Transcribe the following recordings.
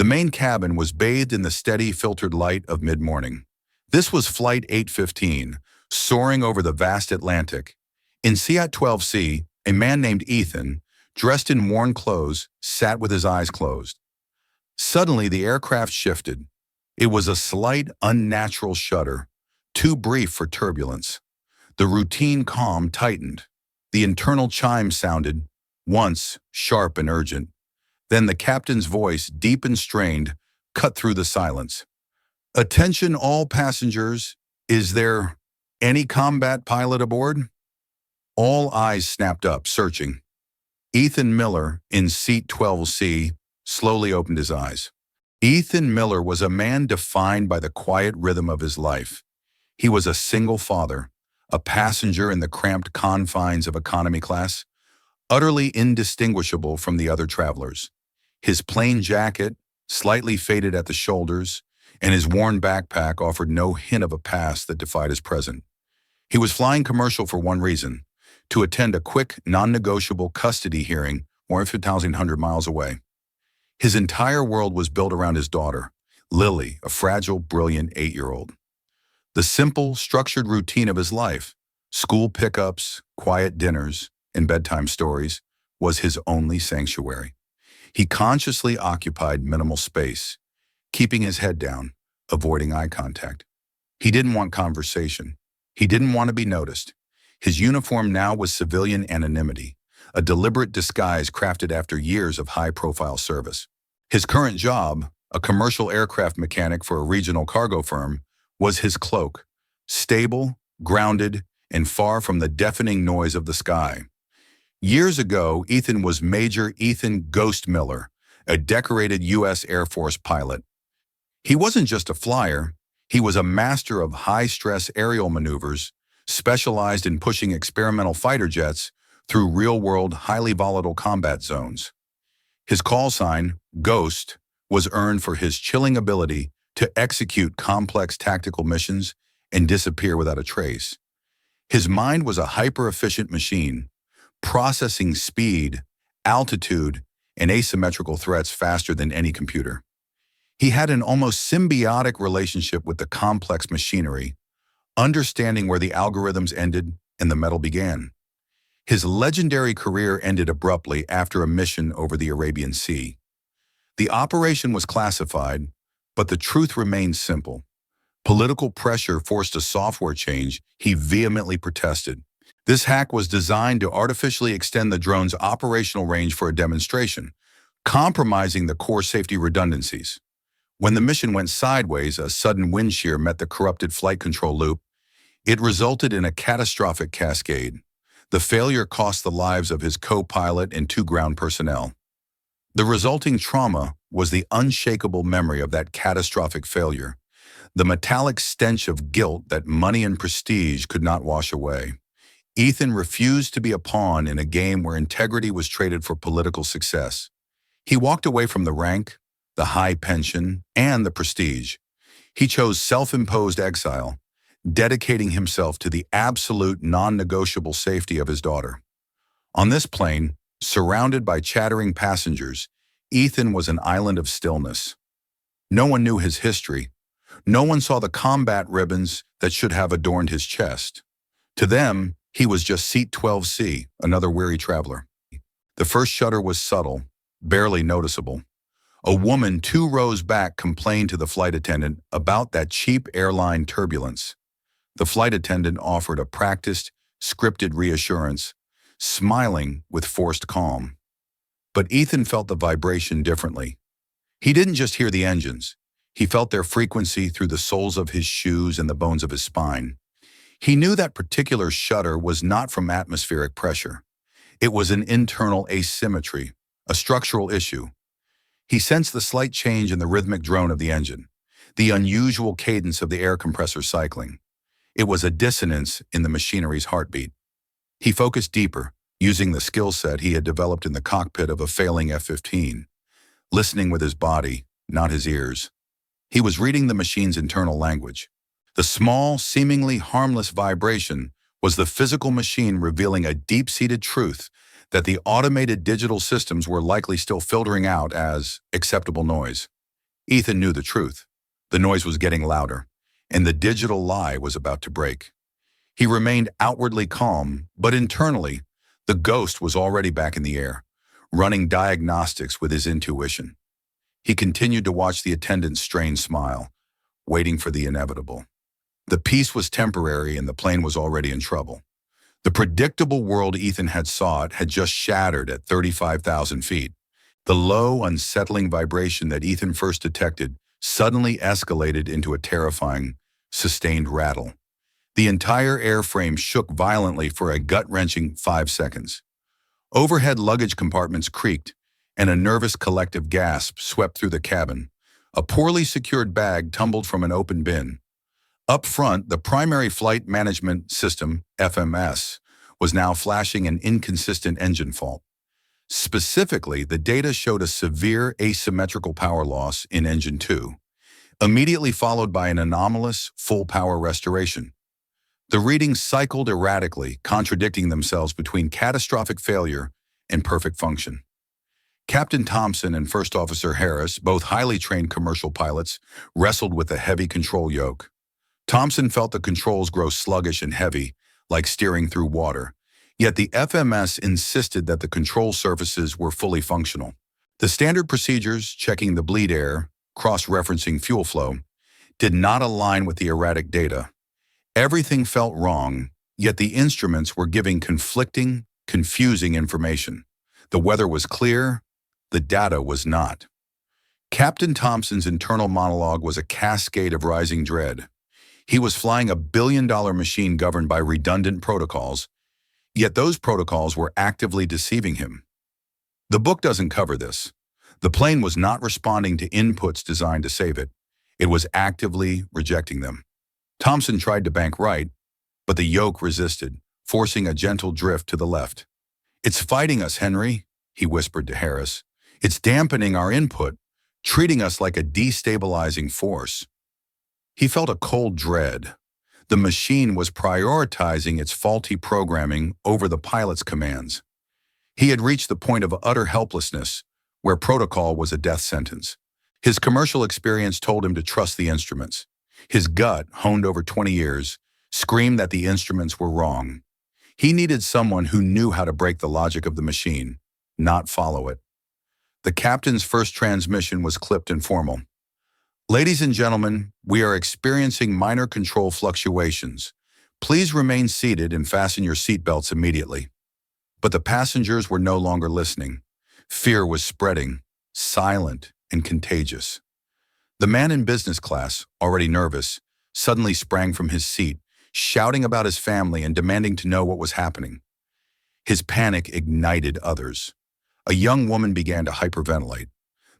The main cabin was bathed in the steady, filtered light of mid-morning. This was Flight 815, soaring over the vast Atlantic. In Seat 12C, a man named Ethan, dressed in worn clothes, sat with his eyes closed. Suddenly, the aircraft shifted. It was a slight, unnatural shudder, too brief for turbulence. The routine calm tightened. The internal chime sounded, once sharp and urgent. Then the captain's voice, deep and strained, cut through the silence. "Attention all passengers, is there any combat pilot aboard?" All eyes snapped up, searching. Ethan Miller, in seat 12C, slowly opened his eyes. Ethan Miller was a man defined by the quiet rhythm of his life. He was a single father, a passenger in the cramped confines of economy class, utterly indistinguishable from the other travelers. His plain jacket, slightly faded at the shoulders, and his worn backpack offered no hint of a past that defied his present. He was flying commercial for one reason: to attend a quick, non-negotiable custody hearing more than 1,500 miles away. His entire world was built around his daughter, Lily, a fragile, brilliant 8-year-old. The simple, structured routine of his life, school pickups, quiet dinners, and bedtime stories, was his only sanctuary. He consciously occupied minimal space, keeping his head down, avoiding eye contact. He didn't want conversation. He didn't want to be noticed. His uniform now was civilian anonymity, a deliberate disguise crafted after years of high-profile service. His current job, a commercial aircraft mechanic for a regional cargo firm, was his cloak, stable, grounded, and far from the deafening noise of the sky. Years ago, Ethan was Major Ethan "Ghost" Miller, a decorated U.S. Air Force pilot. He wasn't just a flyer, he was a master of high-stress aerial maneuvers, specialized in pushing experimental fighter jets through real-world, highly volatile combat zones. His call sign, Ghost, was earned for his chilling ability to execute complex tactical missions and disappear without a trace. His mind was a hyper-efficient machine, processing speed, altitude, and asymmetrical threats faster than any computer. He had an almost symbiotic relationship with the complex machinery, understanding where the algorithms ended and the metal began. His legendary career ended abruptly after a mission over the Arabian Sea. The operation was classified, but the truth remained simple. Political pressure forced a software change he vehemently protested. This hack was designed to artificially extend the drone's operational range for a demonstration, compromising the core safety redundancies. When the mission went sideways, a sudden wind shear met the corrupted flight control loop. It resulted in a catastrophic cascade. The failure cost the lives of his co-pilot and 2 ground personnel. The resulting trauma was the unshakable memory of that catastrophic failure, the metallic stench of guilt that money and prestige could not wash away. Ethan refused to be a pawn in a game where integrity was traded for political success. He walked away from the rank, the high pension, and the prestige. He chose self-imposed exile, dedicating himself to the absolute non-negotiable safety of his daughter. On this plane, surrounded by chattering passengers, Ethan was an island of stillness. No one knew his history. No one saw the combat ribbons that should have adorned his chest. To them, he was just seat 12C, another weary traveler. The first shudder was subtle, barely noticeable. A woman 2 rows back complained to the flight attendant about that cheap airline turbulence. The flight attendant offered a practiced, scripted reassurance, smiling with forced calm. But Ethan felt the vibration differently. He didn't just hear the engines. He felt their frequency through the soles of his shoes and the bones of his spine. He knew that particular shudder was not from atmospheric pressure. It was an internal asymmetry, a structural issue. He sensed the slight change in the rhythmic drone of the engine, the unusual cadence of the air compressor cycling. It was a dissonance in the machinery's heartbeat. He focused deeper, using the skill set he had developed in the cockpit of a failing F-15, listening with his body, not his ears. He was reading the machine's internal language. The small, seemingly harmless vibration was the physical machine revealing a deep-seated truth that the automated digital systems were likely still filtering out as acceptable noise. Ethan knew the truth. The noise was getting louder, and the digital lie was about to break. He remained outwardly calm, but internally, the ghost was already back in the air, running diagnostics with his intuition. He continued to watch the attendant's strained smile, waiting for the inevitable. The peace was temporary and the plane was already in trouble. The predictable world Ethan had sought had just shattered at 35,000 feet. The low, unsettling vibration that Ethan first detected suddenly escalated into a terrifying, sustained rattle. The entire airframe shook violently for a gut-wrenching 5 seconds. Overhead luggage compartments creaked, and a nervous collective gasp swept through the cabin. A poorly secured bag tumbled from an open bin. Up front, the primary flight management system, FMS, was now flashing an inconsistent engine fault. Specifically, the data showed a severe asymmetrical power loss in Engine 2, immediately followed by an anomalous full power restoration. The readings cycled erratically, contradicting themselves between catastrophic failure and perfect function. Captain Thompson and First Officer Harris, both highly trained commercial pilots, wrestled with the heavy control yoke. Thompson felt the controls grow sluggish and heavy, like steering through water. Yet the FMS insisted that the control surfaces were fully functional. The standard procedures, checking the bleed air, cross-referencing fuel flow, did not align with the erratic data. Everything felt wrong, yet the instruments were giving conflicting, confusing information. The weather was clear, the data was not. Captain Thompson's internal monologue was a cascade of rising dread. He was flying a billion-dollar machine governed by redundant protocols, yet those protocols were actively deceiving him. The book doesn't cover this. The plane was not responding to inputs designed to save it. It was actively rejecting them. Thompson tried to bank right, but the yoke resisted, forcing a gentle drift to the left. "It's fighting us, Henry," he whispered to Harris. "It's dampening our input, treating us like a destabilizing force." He felt a cold dread. The machine was prioritizing its faulty programming over the pilot's commands. He had reached the point of utter helplessness, where protocol was a death sentence. His commercial experience told him to trust the instruments. His gut, honed over 20 years, screamed that the instruments were wrong. He needed someone who knew how to break the logic of the machine, not follow it. The captain's first transmission was clipped and formal. "Ladies and gentlemen, we are experiencing minor control fluctuations. Please remain seated and fasten your seatbelts immediately." But the passengers were no longer listening. Fear was spreading, silent and contagious. The man in business class, already nervous, suddenly sprang from his seat, shouting about his family and demanding to know what was happening. His panic ignited others. A young woman began to hyperventilate.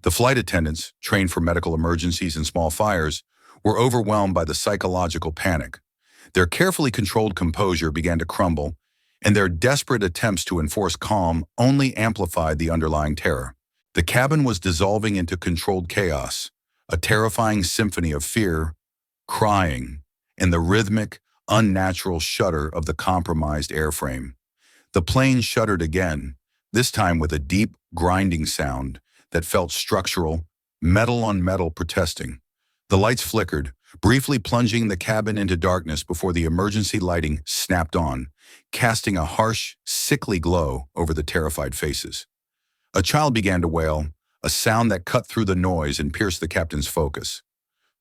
The flight attendants, trained for medical emergencies and small fires, were overwhelmed by the psychological panic. Their carefully controlled composure began to crumble, and their desperate attempts to enforce calm only amplified the underlying terror. The cabin was dissolving into controlled chaos, a terrifying symphony of fear, crying, and the rhythmic, unnatural shudder of the compromised airframe. The plane shuddered again, this time with a deep, grinding sound that felt structural, metal on metal protesting. The lights flickered, briefly plunging the cabin into darkness before the emergency lighting snapped on, casting a harsh, sickly glow over the terrified faces. A child began to wail, a sound that cut through the noise and pierced the captain's focus.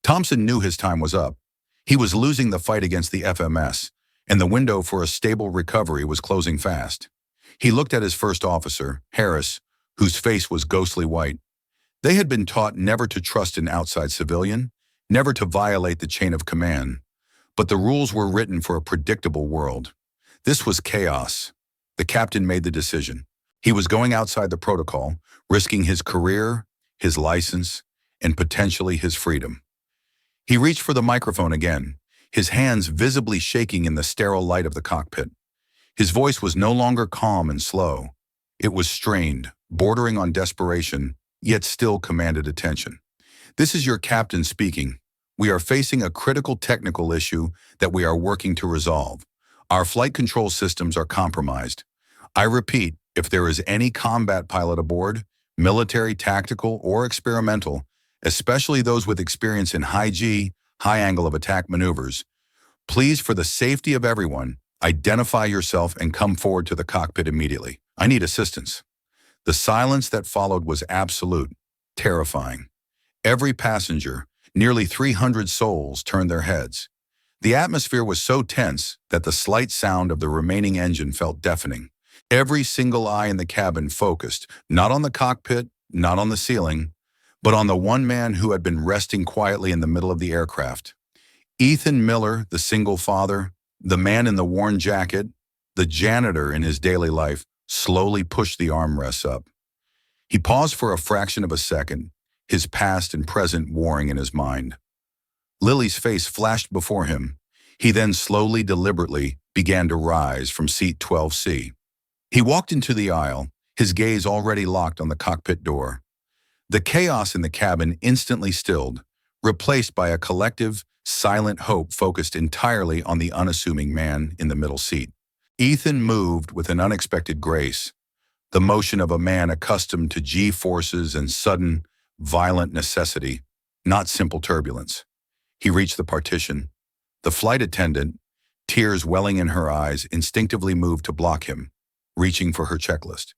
Thompson knew his time was up. He was losing the fight against the FMS, and the window for a stable recovery was closing fast. He looked at his first officer, Harris, whose face was ghostly white. They had been taught never to trust an outside civilian, never to violate the chain of command. But the rules were written for a predictable world. This was chaos. The captain made the decision. He was going outside the protocol, risking his career, his license, and potentially his freedom. He reached for the microphone again, his hands visibly shaking in the sterile light of the cockpit. His voice was no longer calm and slow. It was strained, bordering on desperation, yet still commanded attention. "This is your captain speaking. We are facing a critical technical issue that we are working to resolve. Our flight control systems are compromised. I repeat, if there is any combat pilot aboard, military, tactical, or experimental, especially those with experience in high G, high angle of attack maneuvers. Please, for the safety of everyone, identify yourself and come forward to the cockpit immediately. I need assistance." The silence that followed was absolute, terrifying. Every passenger, nearly 300 souls, turned their heads. The atmosphere was so tense that the slight sound of the remaining engine felt deafening. Every single eye in the cabin focused, not on the cockpit, not on the ceiling, but on the one man who had been resting quietly in the middle of the aircraft. Ethan Miller, the single father, the man in the worn jacket, the janitor in his daily life, slowly pushed the armrests up. He paused for a fraction of a second, his past and present warring in his mind. Lily's face flashed before him. He then slowly, deliberately began to rise from seat 12C. He walked into the aisle, his gaze already locked on the cockpit door. The chaos in the cabin instantly stilled, replaced by a collective, silent hope focused entirely on the unassuming man in the middle seat. Ethan moved with an unexpected grace, the motion of a man accustomed to G-forces and sudden, violent necessity, not simple turbulence. He reached the partition. The flight attendant, tears welling in her eyes, instinctively moved to block him, reaching for her checklist.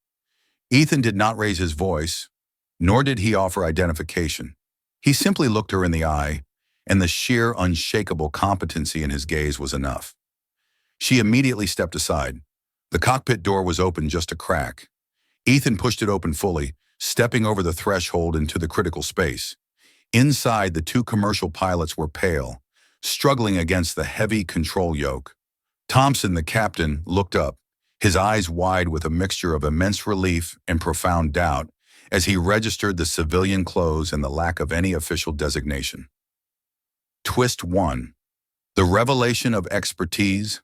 Ethan did not raise his voice, nor did he offer identification. He simply looked her in the eye, and the sheer, unshakable competency in his gaze was enough. She immediately stepped aside. The cockpit door was open just a crack. Ethan pushed it open fully, stepping over the threshold into the critical space. Inside, the two commercial pilots were pale, struggling against the heavy control yoke. Thompson, the captain, looked up, his eyes wide with a mixture of immense relief and profound doubt as he registered the civilian clothes and the lack of any official designation. Twist 1. The revelation of expertise,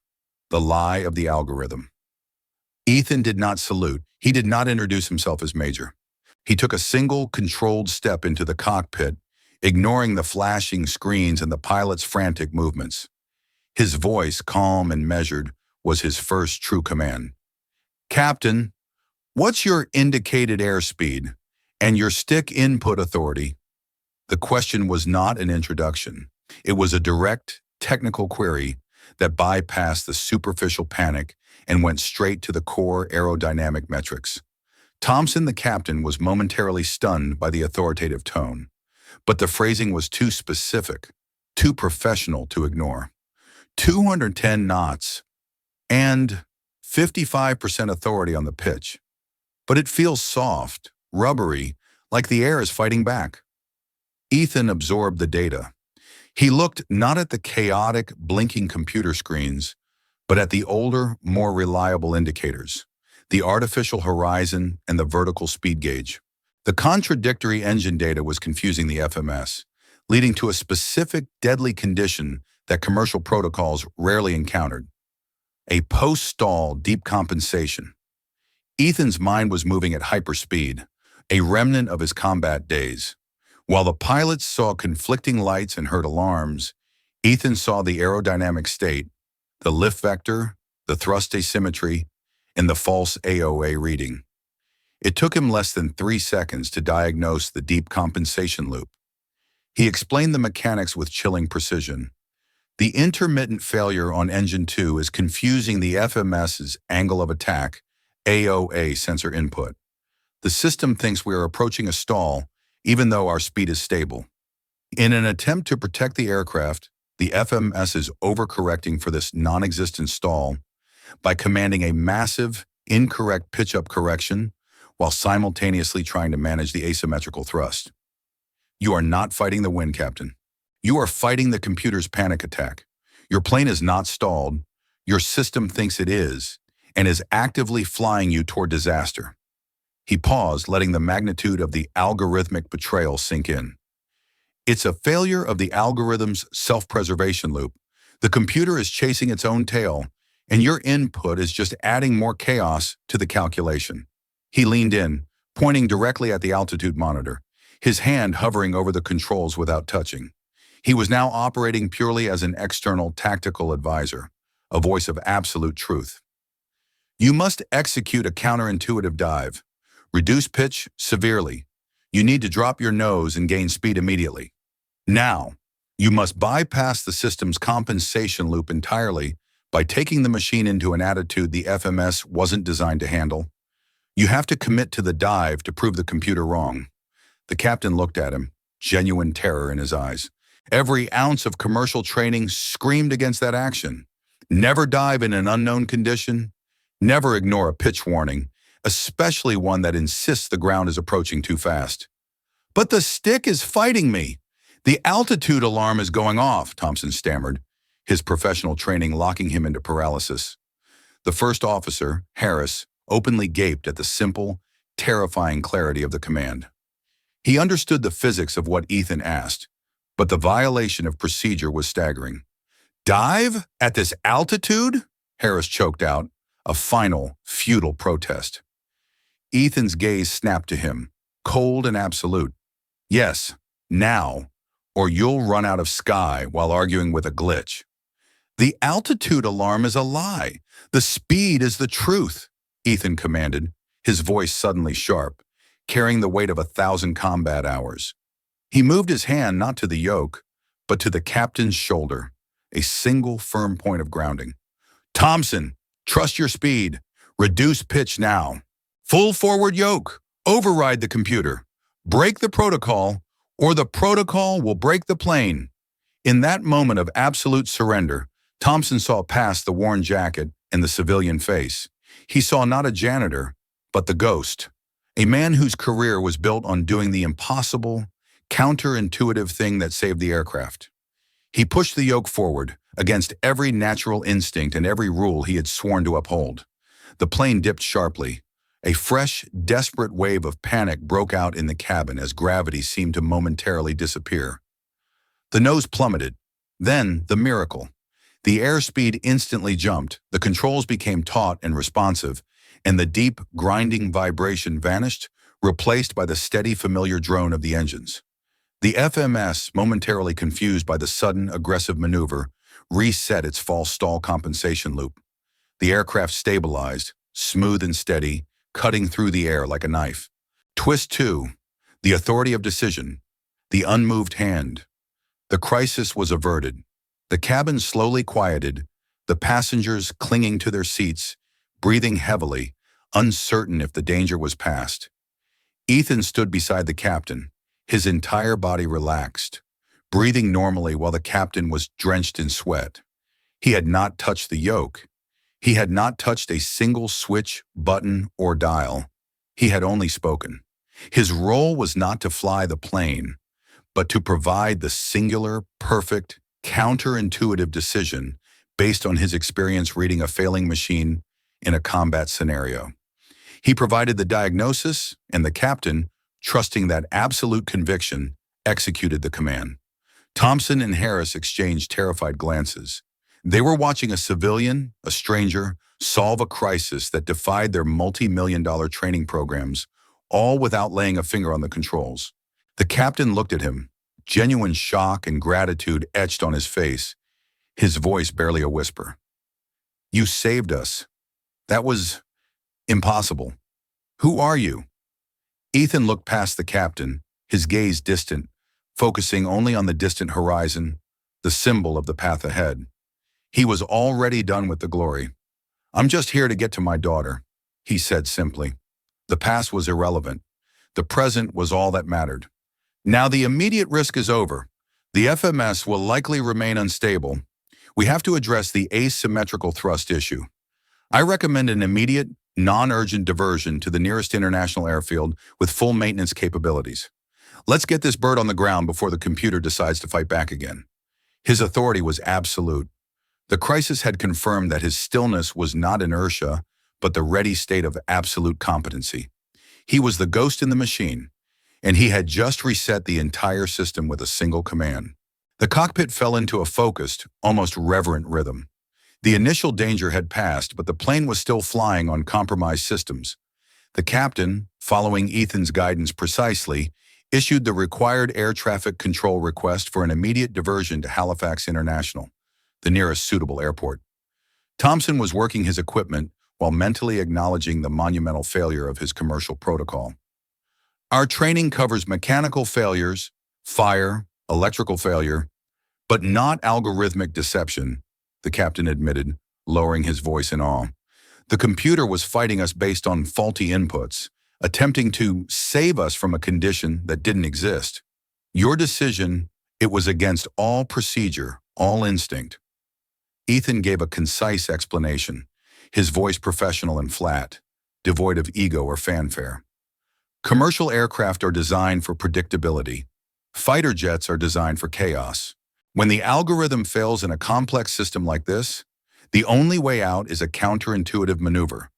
the lie of the algorithm. Ethan did not salute. He did not introduce himself as Major. He took a single, controlled step into the cockpit, ignoring the flashing screens and the pilot's frantic movements. His voice, calm and measured, was his first true command. "Captain, what's your indicated airspeed and your stick input authority?" The question was not an introduction. It was a direct, technical query that bypassed the superficial panic and went straight to the core aerodynamic metrics. Thompson, the captain, was momentarily stunned by the authoritative tone, but the phrasing was too specific, too professional to ignore. 210 knots and 55% authority on the pitch. But it feels soft, rubbery, like the air is fighting back. Ethan absorbed the data. He looked not at the chaotic, blinking computer screens, but at the older, more reliable indicators, the artificial horizon and the vertical speed gauge. The contradictory engine data was confusing the FMS, leading to a specific deadly condition that commercial protocols rarely encountered: a post-stall deep compensation. Ethan's mind was moving at hyperspeed, a remnant of his combat days. While the pilots saw conflicting lights and heard alarms, Ethan saw the aerodynamic state, the lift vector, the thrust asymmetry, and the false AOA reading. It took him less than 3 seconds to diagnose the deep compensation loop. He explained the mechanics with chilling precision. The intermittent failure on engine 2 is confusing the FMS's angle of attack, AOA sensor input. The system thinks we are approaching a stall, even though our speed is stable. In an attempt to protect the aircraft, the FMS is overcorrecting for this non-existent stall by commanding a massive, incorrect pitch-up correction while simultaneously trying to manage the asymmetrical thrust. You are not fighting the wind, Captain. You are fighting the computer's panic attack. Your plane is not stalled. Your system thinks it is, and is actively flying you toward disaster. He paused, letting the magnitude of the algorithmic betrayal sink in. It's a failure of the algorithm's self-preservation loop. The computer is chasing its own tail, and your input is just adding more chaos to the calculation. He leaned in, pointing directly at the altitude monitor, his hand hovering over the controls without touching. He was now operating purely as an external tactical advisor, a voice of absolute truth. You must execute a counterintuitive dive. Reduce pitch severely. You need to drop your nose and gain speed immediately. Now, you must bypass the system's compensation loop entirely by taking the machine into an attitude the FMS wasn't designed to handle. You have to commit to the dive to prove the computer wrong. The captain looked at him, genuine terror in his eyes. Every ounce of commercial training screamed against that action. Never dive in an unknown condition. Never ignore a pitch warning, especially one that insists the ground is approaching too fast. But the stick is fighting me. The altitude alarm is going off, Thompson stammered, his professional training locking him into paralysis. The first officer, Harris, openly gaped at the simple, terrifying clarity of the command. He understood the physics of what Ethan asked, but the violation of procedure was staggering. Dive at this altitude? Harris choked out, a final, futile protest. Ethan's gaze snapped to him, cold and absolute. Yes, now, or you'll run out of sky while arguing with a glitch. The altitude alarm is a lie. The speed is the truth, Ethan commanded, his voice suddenly sharp, carrying the weight of 1,000 combat hours. He moved his hand not to the yoke, but to the captain's shoulder, a single firm point of grounding. Thompson, trust your speed. Reduce pitch now. Full forward yoke. Override the computer. Break the protocol, or the protocol will break the plane. In that moment of absolute surrender, Thompson saw past the worn jacket and the civilian face. He saw not a janitor, but the ghost, a man whose career was built on doing the impossible, counterintuitive thing that saved the aircraft. He pushed the yoke forward, against every natural instinct and every rule he had sworn to uphold. The plane dipped sharply. A fresh, desperate wave of panic broke out in the cabin as gravity seemed to momentarily disappear. The nose plummeted. Then, the miracle. The airspeed instantly jumped, the controls became taut and responsive, and the deep, grinding vibration vanished, replaced by the steady, familiar drone of the engines. The FMS, momentarily confused by the sudden, aggressive maneuver, reset its false stall compensation loop. The aircraft stabilized, smooth and steady, cutting through the air like a knife. Twist 2, the authority of decision, the unmoved hand. The crisis was averted. The cabin slowly quieted, the passengers clinging to their seats, breathing heavily, uncertain if the danger was past. Ethan stood beside the captain, his entire body relaxed, breathing normally while the captain was drenched in sweat. He had not touched the yoke. He had not touched a single switch, button, or dial. He had only spoken. His role was not to fly the plane, but to provide the singular, perfect, counterintuitive decision based on his experience reading a failing machine in a combat scenario. He provided the diagnosis, and the captain, trusting that absolute conviction, executed the command. Thompson and Harris exchanged terrified glances. They were watching a civilian, a stranger, solve a crisis that defied their multi-million-dollar training programs, all without laying a finger on the controls. The captain looked at him, genuine shock and gratitude etched on his face, his voice barely a whisper. You saved us. That was impossible. Who are you? Ethan looked past the captain, his gaze distant, focusing only on the distant horizon, the symbol of the path ahead. He was already done with the glory. I'm just here to get to my daughter, he said simply. The past was irrelevant. The present was all that mattered. Now the immediate risk is over. The FMS will likely remain unstable. We have to address the asymmetrical thrust issue. I recommend an immediate, non-urgent diversion to the nearest international airfield with full maintenance capabilities. Let's get this bird on the ground before the computer decides to fight back again. His authority was absolute. The crisis had confirmed that his stillness was not inertia, but the ready state of absolute competency. He was the ghost in the machine, and he had just reset the entire system with a single command. The cockpit fell into a focused, almost reverent rhythm. The initial danger had passed, but the plane was still flying on compromised systems. The captain, following Ethan's guidance precisely, issued the required air traffic control request for an immediate diversion to Halifax International, the nearest suitable airport. Thompson was working his equipment while mentally acknowledging the monumental failure of his commercial protocol. Our training covers mechanical failures, fire, electrical failure, but not algorithmic deception, the captain admitted, lowering his voice in awe. The computer was fighting us based on faulty inputs, attempting to save us from a condition that didn't exist. Your decision, it was against all procedure, all instinct. Ethan gave a concise explanation, his voice professional and flat, devoid of ego or fanfare. Commercial aircraft are designed for predictability. Fighter jets are designed for chaos. When the algorithm fails in a complex system like this, the only way out is a counterintuitive maneuver.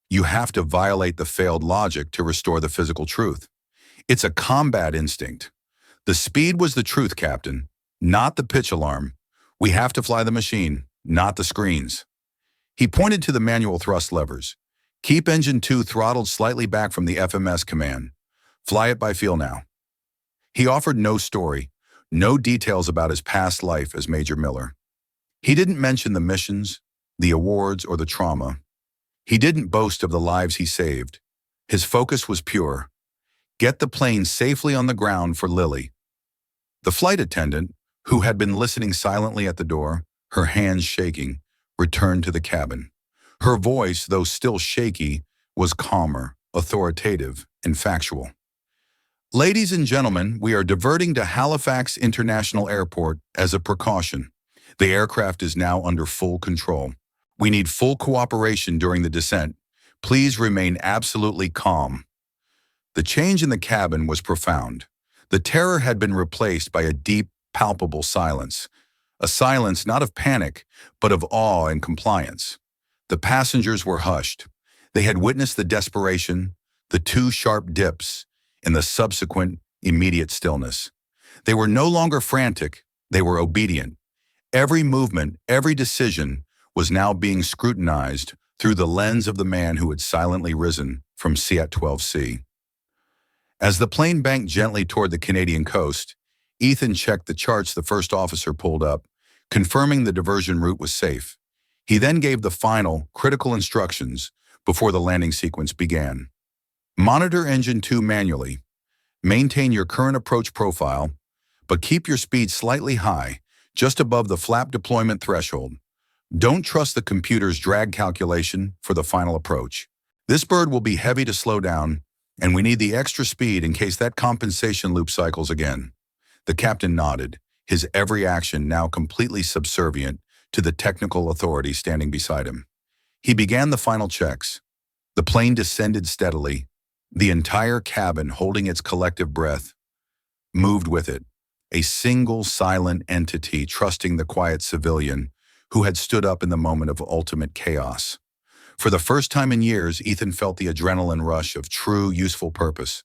You have to violate the failed logic to restore the physical truth. It's a combat instinct. The speed was the truth, Captain, not the pitch alarm. We have to fly the machine, not the screens. He pointed to the manual thrust levers. Keep engine 2 throttled slightly back from the FMS command. Fly it by feel now. He offered no story, no details about his past life as Major Miller. He didn't mention the missions, the awards, or the trauma. He didn't boast of the lives he saved. His focus was pure. Get the plane safely on the ground for Lily. The flight attendant, who had been listening silently at the door, her hands shaking, returned to the cabin. Her voice, though still shaky, was calmer, authoritative, and factual. Ladies and gentlemen, we are diverting to Halifax International Airport as a precaution. The aircraft is now under full control. We need full cooperation during the descent. Please remain absolutely calm. The change in the cabin was profound. The terror had been replaced by a deep, palpable silence. A silence not of panic, but of awe and compliance. The passengers were hushed. They had witnessed the desperation, the two sharp dips, and the subsequent, immediate stillness. They were no longer frantic, they were obedient. Every movement, every decision was now being scrutinized through the lens of the man who had silently risen from Seatbelt. As the plane banked gently toward the Canadian coast, Ethan checked the charts the first officer pulled up, confirming the diversion route was safe. He then gave the final, critical instructions before the landing sequence began. Monitor engine 2 manually. Maintain your current approach profile, but keep your speed slightly high, just above the flap deployment threshold. Don't trust the computer's drag calculation for the final approach. This bird will be heavy to slow down, and we need the extra speed in case that compensation loop cycles again. The captain nodded, his every action now completely subservient to the technical authority standing beside him. He began the final checks. The plane descended steadily, the entire cabin holding its collective breath, moved with it, a single silent entity trusting the quiet civilian who had stood up in the moment of ultimate chaos. For the first time in years, Ethan felt the adrenaline rush of true, useful purpose,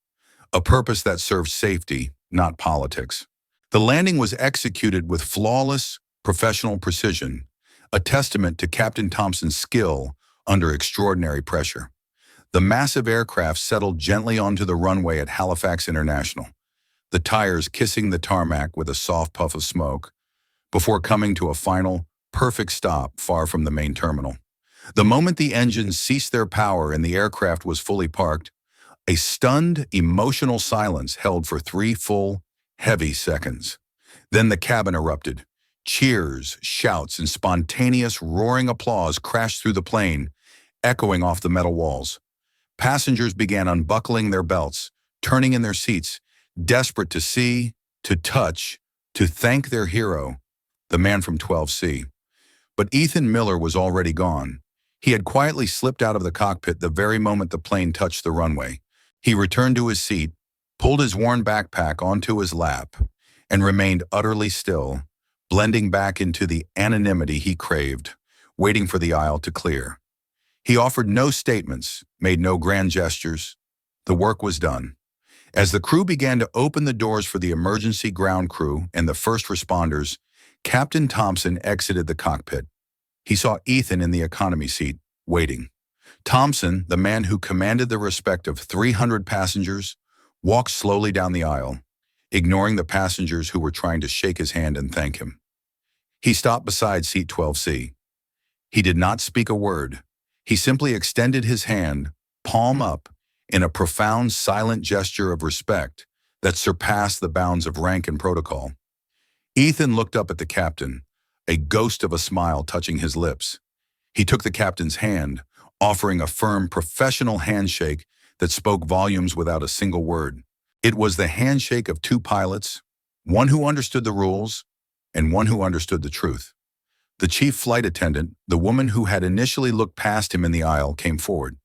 a purpose that served safety, not politics. The landing was executed with flawless, professional precision, a testament to Captain Thompson's skill under extraordinary pressure. The massive aircraft settled gently onto the runway at Halifax International, the tires kissing the tarmac with a soft puff of smoke, before coming to a final, perfect stop far from the main terminal. The moment the engines ceased their power and the aircraft was fully parked, a stunned, emotional silence held for 3 full, heavy seconds. Then the cabin erupted. Cheers, shouts, and spontaneous roaring applause crashed through the plane, echoing off the metal walls. Passengers began unbuckling their belts, turning in their seats, desperate to see, to touch, to thank their hero, the man from 12C. But Ethan Miller was already gone. He had quietly slipped out of the cockpit the very moment the plane touched the runway. He returned to his seat, pulled his worn backpack onto his lap, and remained utterly still, blending back into the anonymity he craved, waiting for the aisle to clear. He offered no statements, made no grand gestures. The work was done. As the crew began to open the doors for the emergency ground crew and the first responders, Captain Thompson exited the cockpit. He saw Ethan in the economy seat, waiting. Thompson, the man who commanded the respect of 300 passengers, walked slowly down the aisle, ignoring the passengers who were trying to shake his hand and thank him. He stopped beside seat 12C. He did not speak a word. He simply extended his hand, palm up, in a profound, silent gesture of respect that surpassed the bounds of rank and protocol. Ethan looked up at the captain, a ghost of a smile touching his lips. He took the captain's hand, offering a firm, professional handshake that spoke volumes without a single word. It was the handshake of two pilots, one who understood the rules and one who understood the truth. The chief flight attendant, the woman who had initially looked past him in the aisle, came forward.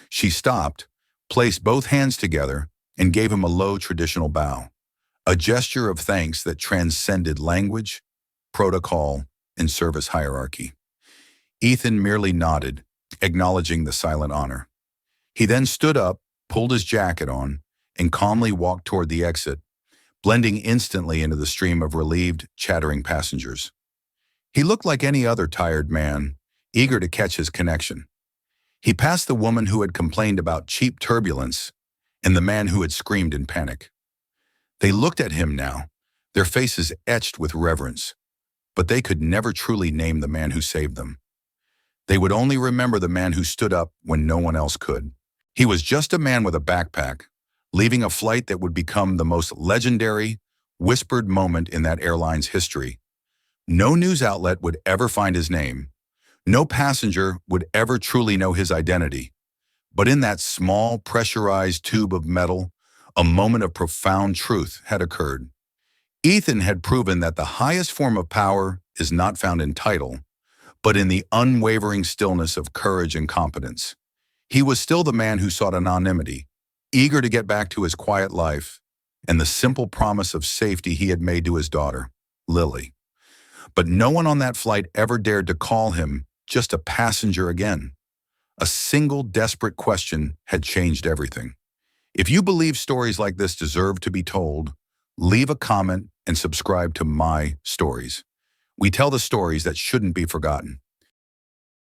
She stopped, placed both hands together, and gave him a low traditional bow, a gesture of thanks that transcended language, protocol, and service hierarchy. Ethan merely nodded, acknowledging the silent honor. He then stood up, pulled his jacket on, and calmly walked toward the exit, blending instantly into the stream of relieved, chattering passengers. He looked like any other tired man, eager to catch his connection. He passed the woman who had complained about cheap turbulence and the man who had screamed in panic. They looked at him now, their faces etched with reverence, but they could never truly name the man who saved them. They would only remember the man who stood up when no one else could. He was just a man with a backpack, leaving a flight that would become the most legendary, whispered moment in that airline's history. No news outlet would ever find his name. No passenger would ever truly know his identity. But in that small, pressurized tube of metal, a moment of profound truth had occurred. Ethan had proven that the highest form of power is not found in title, but in the unwavering stillness of courage and competence. He was still the man who sought anonymity, eager to get back to his quiet life and the simple promise of safety he had made to his daughter, Lily. But no one on that flight ever dared to call him just a passenger again. A single desperate question had changed everything. If you believe stories like this deserve to be told, leave a comment and subscribe to My Stories. We tell the stories that shouldn't be forgotten.